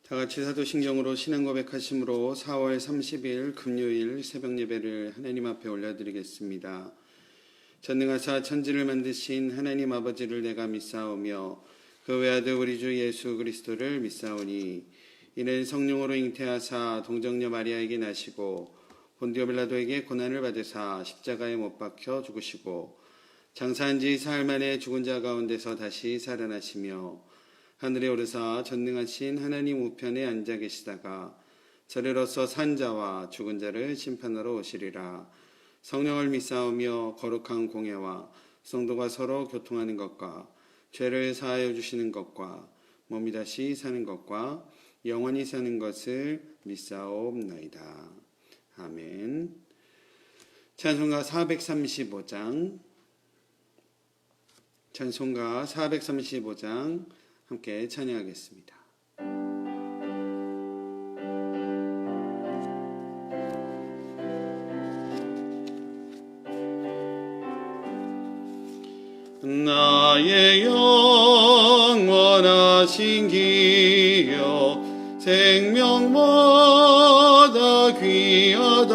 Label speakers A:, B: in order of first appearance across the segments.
A: 다 같이 사도신경으로 신앙 고백하심으로 4월 30일 금요일 새벽 예배를 하나님 앞에 올려드리겠습니다. 전능하사 천지를 만드신 하나님 아버지를 내가 믿사오며 그 외아들 우리 주 예수 그리스도를 믿사오니 이는 성령으로 잉태하사 동정녀 마리아에게 나시고 본디오 빌라도에게 고난을 받으사 십자가에 못 박혀 죽으시고 장사한 지 사흘 만에 죽은 자 가운데서 다시 살아나시며 하늘에 오르사 전능하신 하나님 우편에 앉아 계시다가 저리로서 산 자와 죽은 자를 심판하러 오시리라. 성령을 믿사오며 거룩한 공예와 성도가 서로 교통하는 것과 죄를 사하여 주시는 것과 몸이 다시 사는 것과 영원히 사는 것을 믿사옵나이다. 아멘. 찬송가 435장 함께 찬양하겠습니다. 나의 영원하신 기여 생명보다 귀하다.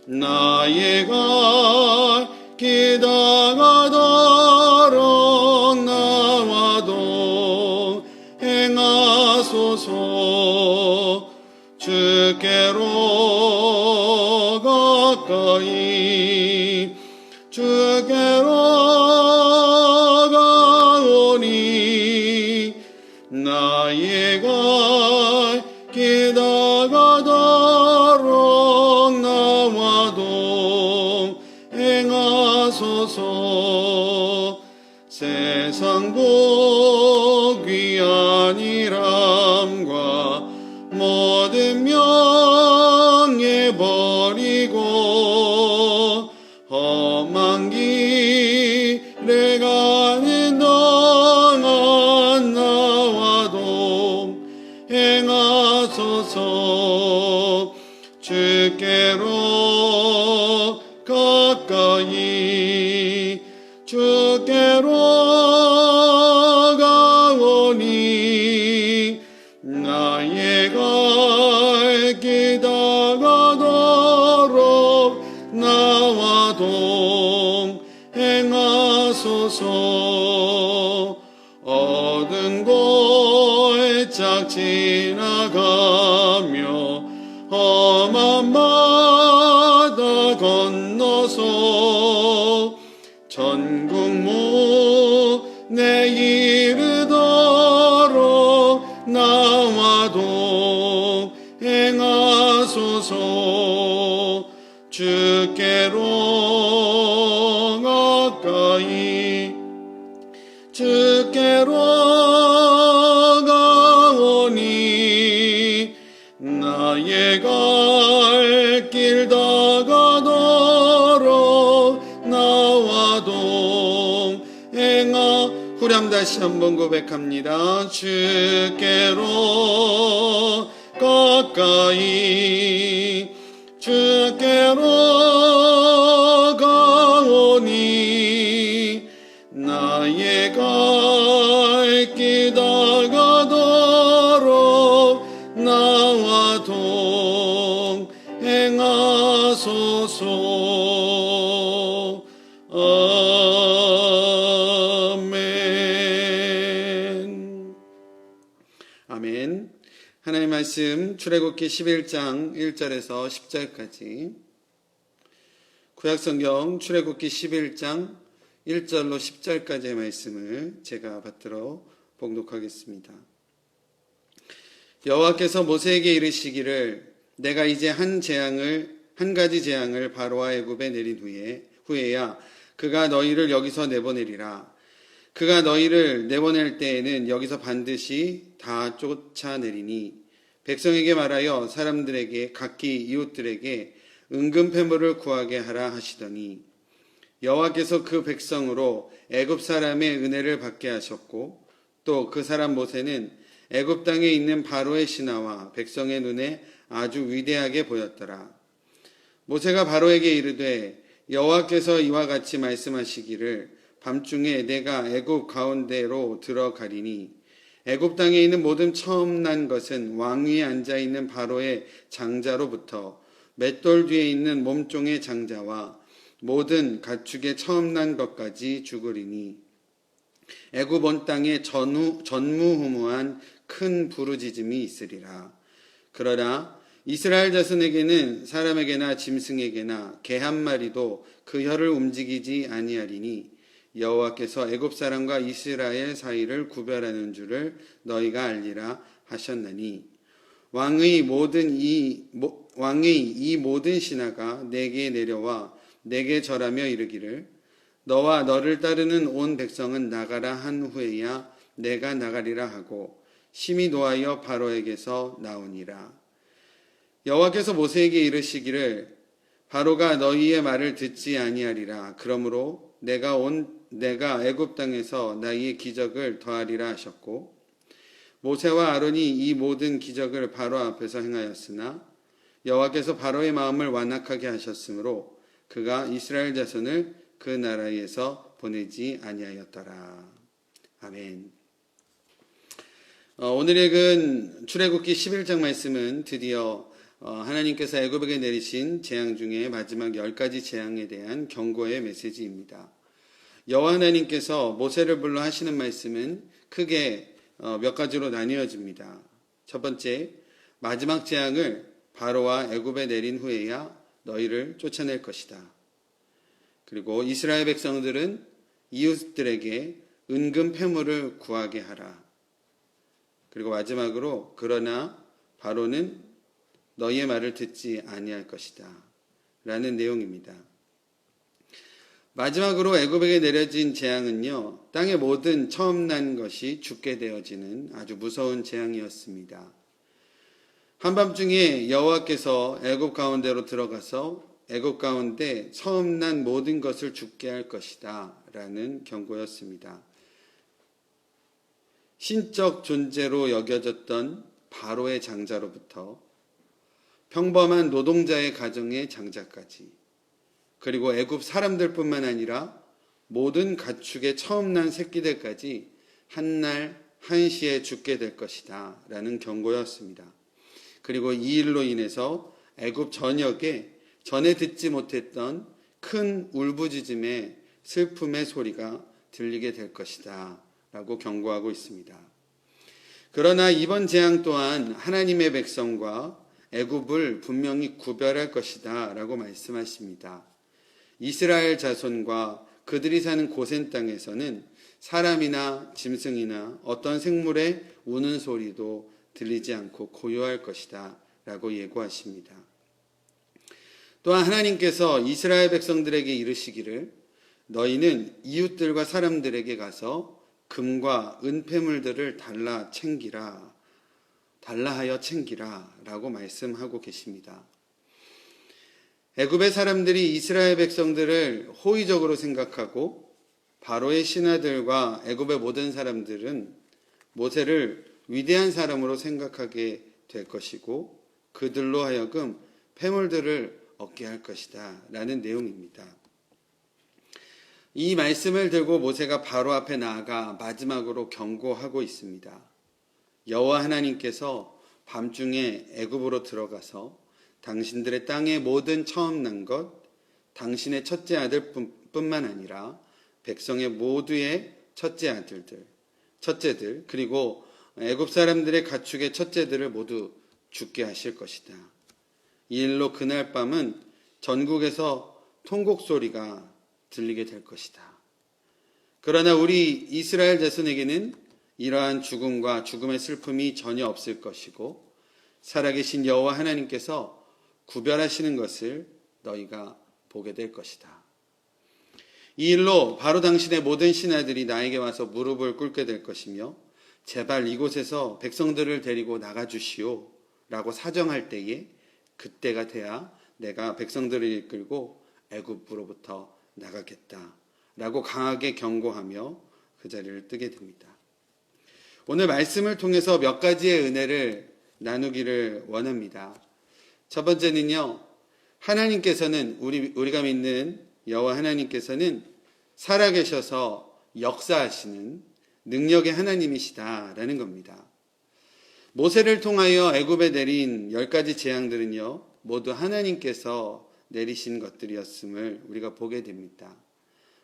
A: 나의 갈 기다가도록 나와도 행하소서. 주께로 가까이 주께로 가오니 나의 갈 기다가도록 나와도 행하소서. 세상 복 귀한 일함과 모든 명예 버리고 험한 길에 가는 동안 나와도 행하소서. 주께로 가까이 주께로 가오니 나의 갈 기다가도록 나와도 행하소서. 얻은 골짝 지나가며 험한 바다 건너서 전국 문에 이르도록 나와도 행하소서. 주께로 가까이 주께로 가오니 나의 갈 길 다가도록 나와도 우리 한번 다시 한번 고백합니다. 주께로 가까이 주께로 가오니 나의 갈 길 다가도록 나와도 행하소서. 아멘. 아멘. 하나님의 말씀 출애굽기 11장 1절에서 10절까지, 구약성경 출애굽기 11장 1절로 10절까지의 말씀을 제가 받들어 봉독하겠습니다. 여호와께서 모세에게 이르시기를 내가 이제 한 가지 재앙을 바로와 애굽에 내린 후에야 그가 너희를 여기서 내보내리라. 그가 너희를 내보낼 때에는 여기서 반드시 다 쫓아내리니 백성에게 말하여 사람들에게 각기 이웃들에게 은금패물을 구하게 하라 하시더니 여호와께서 그 백성으로 애굽 사람의 은혜를 받게 하셨고 또 그 사람 모세는 애굽 땅에 있는 바로의 신하와 백성의 눈에 아주 위대하게 보였더라. 모세가 바로에게 이르되 여호와께서 이와 같이 말씀하시기를 밤중에 내가 애굽 가운데로 들어가리니 애굽 땅에 있는 모든 처음 난 것은 왕 위에 앉아 있는 바로의 장자로부터 맷돌 뒤에 있는 몸종의 장자와 모든 가축의 처음 난 것까지 죽으리니 애굽 온 땅에 전무후무한 큰 부르짖음이 있으리라. 그러나 이스라엘 자손에게는 사람에게나 짐승에게나 개 한 마리도 그 혀를 움직이지 아니하리니 여호와께서 애굽 사람과 이스라엘 사이를 구별하는 줄을 너희가 알리라 하셨나니 왕의 이 모든 신하가 내게 내려와 내게 절하며 이르기를 너와 너를 따르는 온 백성은 나가라 한 후에야 내가 나가리라 하고 심히 노하여 바로에게서 나오니라. 여호와께서 모세에게 이르시기를 바로가 너희의 말을 듣지 아니하리라. 그러므로 내가 애굽 땅에서 나의 기적을 더하리라 하셨고 모세와 아론이 이 모든 기적을 바로 앞에서 행하였으나 여호와께서 바로의 마음을 완악하게 하셨으므로 그가 이스라엘 자손을 그 나라에서 보내지 아니하였더라. 아멘. 오늘 읽은 출애굽기 11장 말씀은 드디어 하나님께서 애굽에게 내리신 재앙 중에 마지막 10가지 재앙에 대한 경고의 메시지입니다. 여호와 하나님께서 모세를 불러 하시는 말씀은 크게 몇 가지로 나뉘어집니다. 첫 번째, 마지막 재앙을 바로와 애굽에 내린 후에야 너희를 쫓아낼 것이다. 그리고 이스라엘 백성들은 이웃들에게 은금 패물을 구하게 하라. 그리고 마지막으로 그러나 바로는 너희의 말을 듣지 아니할 것이다 라는 내용입니다. 마지막으로 애굽에게 내려진 재앙은요, 땅의 모든 처음 난 것이 죽게 되어지는 아주 무서운 재앙이었습니다. 한밤중에 여호와께서 애굽 가운데로 들어가서 애굽 가운데 처음 난 모든 것을 죽게 할 것이다 라는 경고였습니다. 신적 존재로 여겨졌던 바로의 장자로부터 평범한 노동자의 가정의 장자까지, 그리고 애굽 사람들뿐만 아니라 모든 가축의 처음 난 새끼들까지 한날 한시에 죽게 될 것이다 라는 경고였습니다. 그리고 이 일로 인해서 애굽 전역에 전에 듣지 못했던 큰 울부짖음의 슬픔의 소리가 들리게 될 것이다 라고 경고하고 있습니다. 그러나 이번 재앙 또한 하나님의 백성과 애굽을 분명히 구별할 것이다 라고 말씀하십니다. 이스라엘 자손과 그들이 사는 고센 땅에서는 사람이나 짐승이나 어떤 생물의 우는 소리도 들리지 않고 고요할 것이다 라고 예고하십니다. 또한 하나님께서 이스라엘 백성들에게 이르시기를 너희는 이웃들과 사람들에게 가서 금과 은폐물들을 달라하여 챙기라 라고 말씀하고 계십니다. 애굽의 사람들이 이스라엘 백성들을 호의적으로 생각하고 바로의 신하들과 애굽의 모든 사람들은 모세를 위대한 사람으로 생각하게 될 것이고 그들로 하여금 폐물들을 얻게 할 것이다 라는 내용입니다. 이 말씀을 들고 모세가 바로 앞에 나아가 마지막으로 경고하고 있습니다. 여호와 하나님께서 밤중에 애굽으로 들어가서 당신들의 땅의 모든 처음 난 것, 당신의 첫째 아들뿐만 아니라 백성의 모두의 첫째들, 그리고 애굽 사람들의 가축의 첫째들을 모두 죽게 하실 것이다. 이 일로 그날 밤은 전국에서 통곡 소리가 들리게 될 것이다. 그러나 우리 이스라엘 자손에게는 이러한 죽음과 죽음의 슬픔이 전혀 없을 것이고 살아계신 여호와 하나님께서 구별하시는 것을 너희가 보게 될 것이다. 이 일로 바로 당신의 모든 신하들이 나에게 와서 무릎을 꿇게 될 것이며 제발 이곳에서 백성들을 데리고 나가주시오 라고 사정할 때에 그때가 돼야 내가 백성들을 이끌고 애굽으로부터 나가겠다 라고 강하게 경고하며 그 자리를 뜨게 됩니다. 오늘 말씀을 통해서 몇 가지의 은혜를 나누기를 원합니다. 첫 번째는요, 하나님께서는 우리가 믿는 여호와 하나님께서는 살아계셔서 역사하시는 능력의 하나님이시다라는 겁니다. 모세를 통하여 애굽에 내린 10가지 재앙들은요, 모두 하나님께서 내리신 것들이었음을 우리가 보게 됩니다.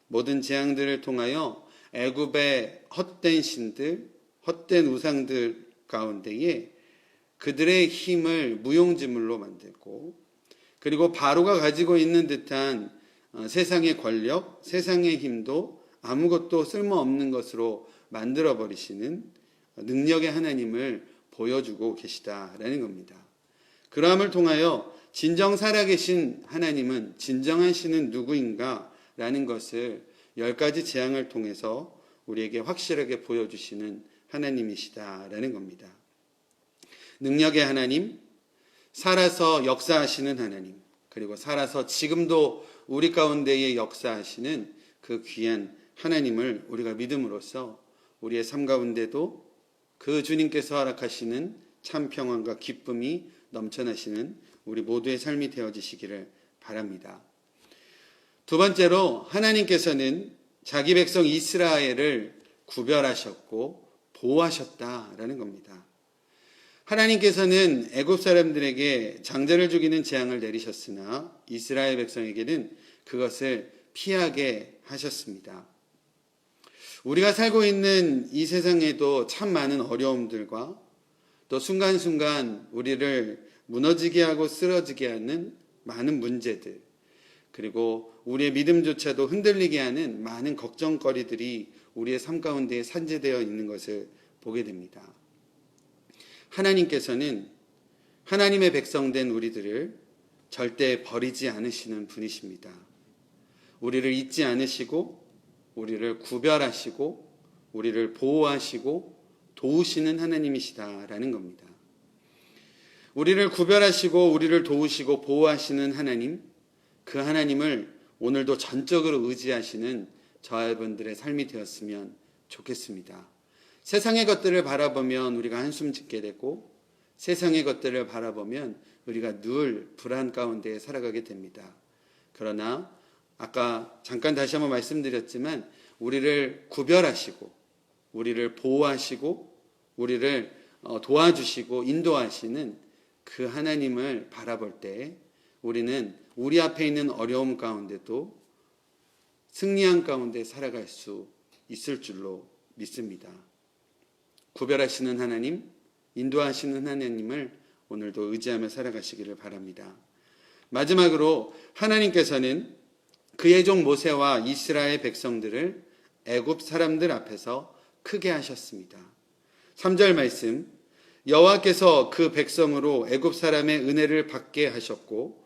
A: 모든 재앙들을 통하여 애굽의 헛된 신들, 헛된 우상들 가운데에 그들의 힘을 무용지물로 만들고, 그리고 바로가 가지고 있는 듯한 세상의 권력, 세상의 힘도 아무것도 쓸모없는 것으로 만들어버리시는 능력의 하나님을 보여주고 계시다라는 겁니다. 그러함을 통하여 진정 살아계신 하나님은 진정한 신은 누구인가 라는 것을 10가지 재앙을 통해서 우리에게 확실하게 보여주시는 하나님이시다라는 겁니다. 능력의 하나님, 살아서 역사하시는 하나님, 그리고 살아서 지금도 우리 가운데에 역사하시는 그 귀한 하나님을 우리가 믿음으로써 우리의 삶 가운데도 그 주님께서 허락하시는 참 평안과 기쁨이 넘쳐나시는 우리 모두의 삶이 되어지시기를 바랍니다. 두 번째로 하나님께서는 자기 백성 이스라엘을 구별하셨고 보호하셨다라는 겁니다. 하나님께서는 애굽 사람들에게 장자를 죽이는 재앙을 내리셨으나 이스라엘 백성에게는 그것을 피하게 하셨습니다. 우리가 살고 있는 이 세상에도 참 많은 어려움들과 또 순간순간 우리를 무너지게 하고 쓰러지게 하는 많은 문제들, 그리고 우리의 믿음조차도 흔들리게 하는 많은 걱정거리들이 우리의 삶 가운데에 산재되어 있는 것을 보게 됩니다. 하나님께서는 하나님의 백성된 우리들을 절대 버리지 않으시는 분이십니다. 우리를 잊지 않으시고 우리를 구별하시고 우리를 보호하시고 도우시는 하나님이시다라는 겁니다. 우리를 구별하시고 우리를 도우시고 보호하시는 하나님, 그 하나님을 오늘도 전적으로 의지하시는 저와 여러분들의 삶이 되었으면 좋겠습니다. 세상의 것들을 바라보면 우리가 한숨 짓게 되고 세상의 것들을 바라보면 우리가 늘 불안 가운데 살아가게 됩니다. 그러나 아까 잠깐 다시 한번 말씀드렸지만 우리를 구별하시고 우리를 보호하시고 우리를 도와주시고 인도하시는 그 하나님을 바라볼 때 우리는 우리 앞에 있는 어려움 가운데도 승리한 가운데 살아갈 수 있을 줄로 믿습니다. 구별하시는 하나님, 인도하시는 하나님을 오늘도 의지하며 살아가시기를 바랍니다. 마지막으로 하나님께서는 그의 종 모세와 이스라엘 백성들을 애굽 사람들 앞에서 크게 하셨습니다. 3절 말씀, 여호와께서 그 백성으로 애굽 사람의 은혜를 받게 하셨고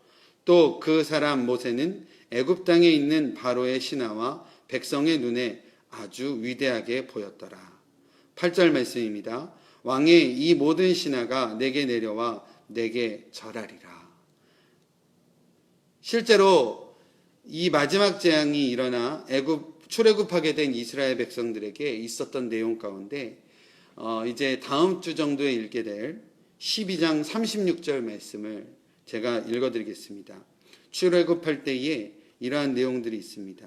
A: 또 그 사람 모세는 애굽 땅에 있는 바로의 신하와 백성의 눈에 아주 위대하게 보였더라. 8절 말씀입니다. 왕의 이 모든 신하가 내게 내려와 내게 절하리라. 실제로 이 마지막 재앙이 일어나 출애굽하게 된 이스라엘 백성들에게 있었던 내용 가운데 이제 다음 주 정도에 읽게 될 12장 36절 말씀을 제가 읽어드리겠습니다. 출애굽할 때에 이러한 내용들이 있습니다.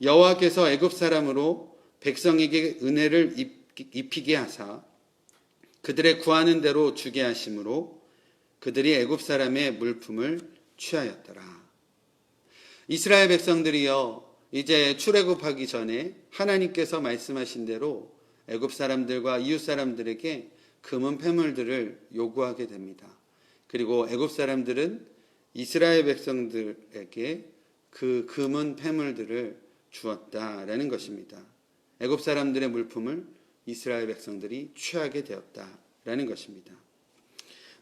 A: 여호와께서 애굽 사람으로 백성에게 은혜를 입히게 하사 그들의 구하는 대로 주게 하심으로 그들이 애굽 사람의 물품을 취하였더라. 이스라엘 백성들이요 이제 출애굽하기 전에 하나님께서 말씀하신 대로 애굽 사람들과 이웃 사람들에게 금은 패물들을 요구하게 됩니다. 그리고 애굽 사람들은 이스라엘 백성들에게 그 금은 패물들을 주었다라는 것입니다. 애굽 사람들의 물품을 이스라엘 백성들이 취하게 되었다라는 것입니다.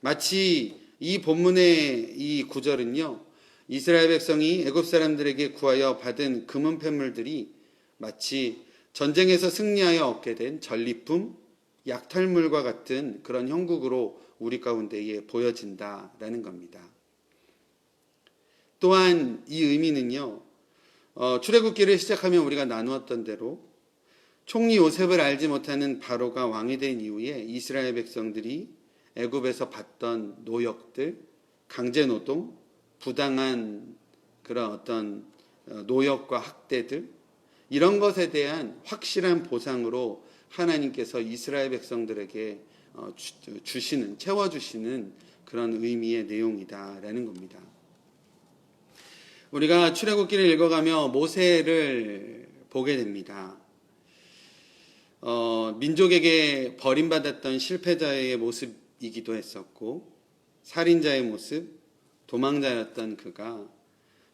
A: 마치 이 본문의 이 구절은요, 이스라엘 백성이 애굽 사람들에게 구하여 받은 금은 패물들이 마치 전쟁에서 승리하여 얻게 된 전리품, 약탈물과 같은 그런 형국으로 우리 가운데에 보여진다라는 겁니다. 또한 이 의미는요, 출애굽기를 시작하면 우리가 나누었던 대로 총리 요셉을 알지 못하는 바로가 왕이 된 이후에 이스라엘 백성들이 애굽에서 받던 노역들, 강제노동, 부당한 그런 어떤 노역과 학대들, 이런 것에 대한 확실한 보상으로 하나님께서 이스라엘 백성들에게 채워주시는 그런 의미의 내용이다라는 겁니다. 우리가 출애굽기를 읽어가며 모세를 보게 됩니다. 민족에게 버림받았던 실패자의 모습이기도 했었고, 살인자의 모습, 도망자였던 그가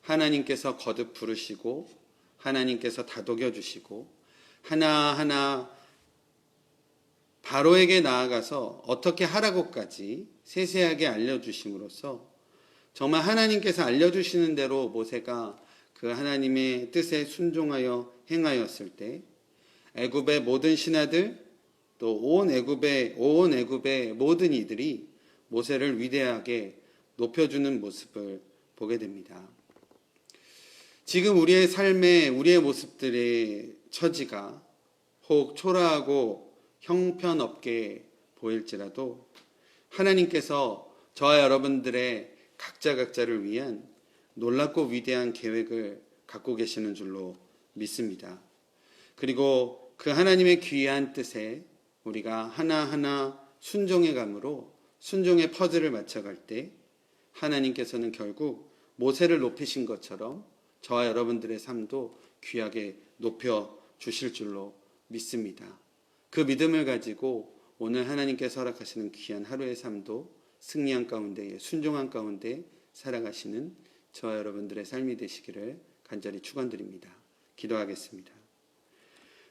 A: 하나님께서 거듭 부르시고 하나님께서 다독여 주시고 하나하나 바로에게 나아가서 어떻게 하라고까지 세세하게 알려주심으로써 정말 하나님께서 알려주시는 대로 모세가 그 하나님의 뜻에 순종하여 행하였을 때 애굽의 모든 신하들 또 온 애굽의 모든 이들이 모세를 위대하게 높여주는 모습을 보게 됩니다. 지금 우리의 삶에 우리의 모습들의 처지가 혹 초라하고 형편없게 보일지라도 하나님께서 저와 여러분들의 각자를 위한 놀랍고 위대한 계획을 갖고 계시는 줄로 믿습니다. 그리고 그 하나님의 귀한 뜻에 우리가 하나하나 순종해감으로 순종의 퍼즐을 맞춰갈 때 하나님께서는 결국 모세를 높이신 것처럼 저와 여러분들의 삶도 귀하게 높여주실 줄로 믿습니다. 그 믿음을 가지고 오늘 하나님께서 허락하시는 귀한 하루의 삶도 승리한 가운데에 순종한 가운데 살아가시는 저와 여러분들의 삶이 되시기를 간절히 축원드립니다. 기도하겠습니다.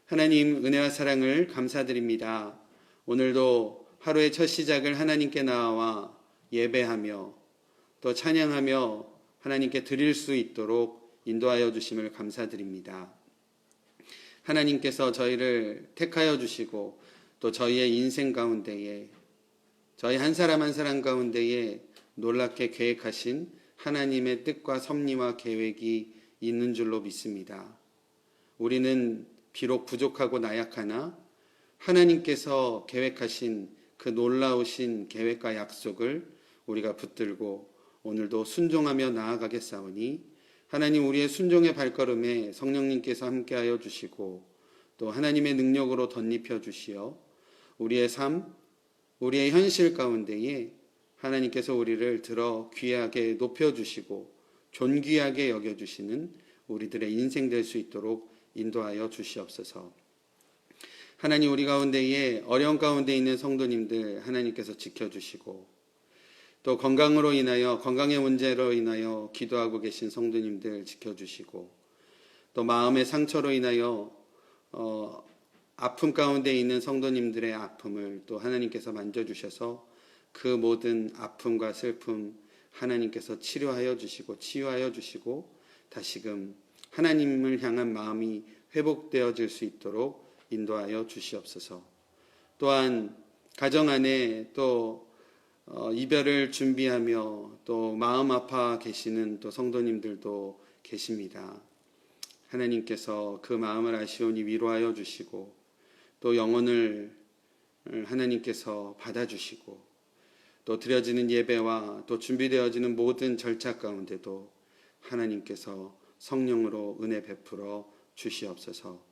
A: 하나님 은혜와 사랑을 감사드립니다. 오늘도 하루의 첫 시작을 하나님께 나와 예배하며 또 찬양하며 하나님께 드릴 수 있도록 인도하여 주심을 감사드립니다. 하나님께서 저희를 택하여 주시고 또 저희의 인생 가운데에 저희 한 사람 한 사람 가운데에 놀랍게 계획하신 하나님의 뜻과 섭리와 계획이 있는 줄로 믿습니다. 우리는 비록 부족하고 나약하나 하나님께서 계획하신 그 놀라우신 계획과 약속을 우리가 붙들고 오늘도 순종하며 나아가겠사오니 하나님 우리의 순종의 발걸음에 성령님께서 함께하여 주시고 또 하나님의 능력으로 덧입혀 주시어 우리의 삶, 우리의 현실 가운데에 하나님께서 우리를 들어 귀하게 높여주시고 존귀하게 여겨주시는 우리들의 인생 될 수 있도록 인도하여 주시옵소서. 하나님 우리 가운데에 어려운 가운데 있는 성도님들 하나님께서 지켜주시고 또 건강의 문제로 인하여 기도하고 계신 성도님들 지켜주시고 또 마음의 상처로 인하여 아픔 가운데 있는 성도님들의 아픔을 또 하나님께서 만져주셔서 그 모든 아픔과 슬픔 하나님께서 치료하여 주시고 치유하여 주시고 다시금 하나님을 향한 마음이 회복되어질 수 있도록 인도하여 주시옵소서. 또한 가정 안에 또 이별을 준비하며 또 마음 아파 계시는 또 성도님들도 계십니다. 하나님께서 그 마음을 아시오니 위로하여 주시고 또 영혼을 하나님께서 받아주시고 또 드려지는 예배와 또 준비되어지는 모든 절차 가운데도 하나님께서 성령으로 은혜 베풀어 주시옵소서.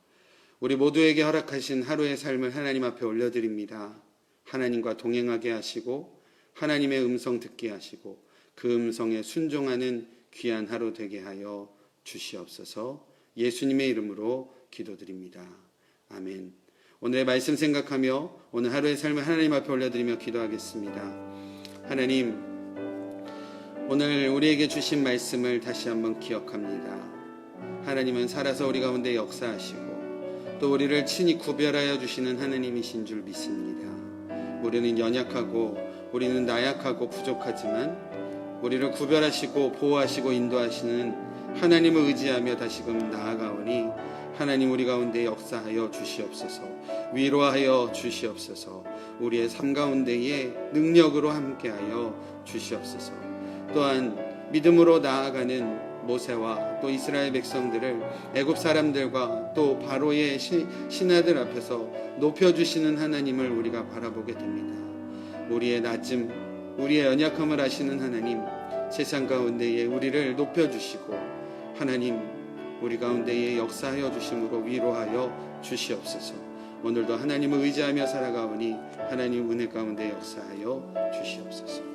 A: 우리 모두에게 허락하신 하루의 삶을 하나님 앞에 올려드립니다. 하나님과 동행하게 하시고 하나님의 음성 듣게 하시고 그 음성에 순종하는 귀한 하루 되게 하여 주시옵소서. 예수님의 이름으로 기도드립니다. 아멘. 오늘의 말씀 생각하며 오늘 하루의 삶을 하나님 앞에 올려드리며 기도하겠습니다. 하나님, 오늘 우리에게 주신 말씀을 다시 한번 기억합니다. 하나님은 살아서 우리 가운데 역사하시고 또 우리를 친히 구별하여 주시는 하나님이신 줄 믿습니다. 우리는 연약하고 우리는 나약하고 부족하지만 우리를 구별하시고 보호하시고 인도하시는 하나님을 의지하며 다시금 나아가오니 하나님 우리 가운데 역사하여 주시옵소서. 위로하여 주시옵소서. 우리의 삶 가운데에 능력으로 함께하여 주시옵소서. 또한 믿음으로 나아가는 모세와 또 이스라엘 백성들을 애굽 사람들과 또 바로의 신하들 앞에서 높여주시는 하나님을 우리가 바라보게 됩니다. 우리의 낮음, 우리의 연약함을 아시는 하나님, 세상 가운데에 우리를 높여주시고 하나님 우리 가운데에 역사하여 주심으로 위로하여 주시옵소서. 오늘도 하나님을 의지하며 살아가오니 하나님 은혜 가운데 역사하여 주시옵소서.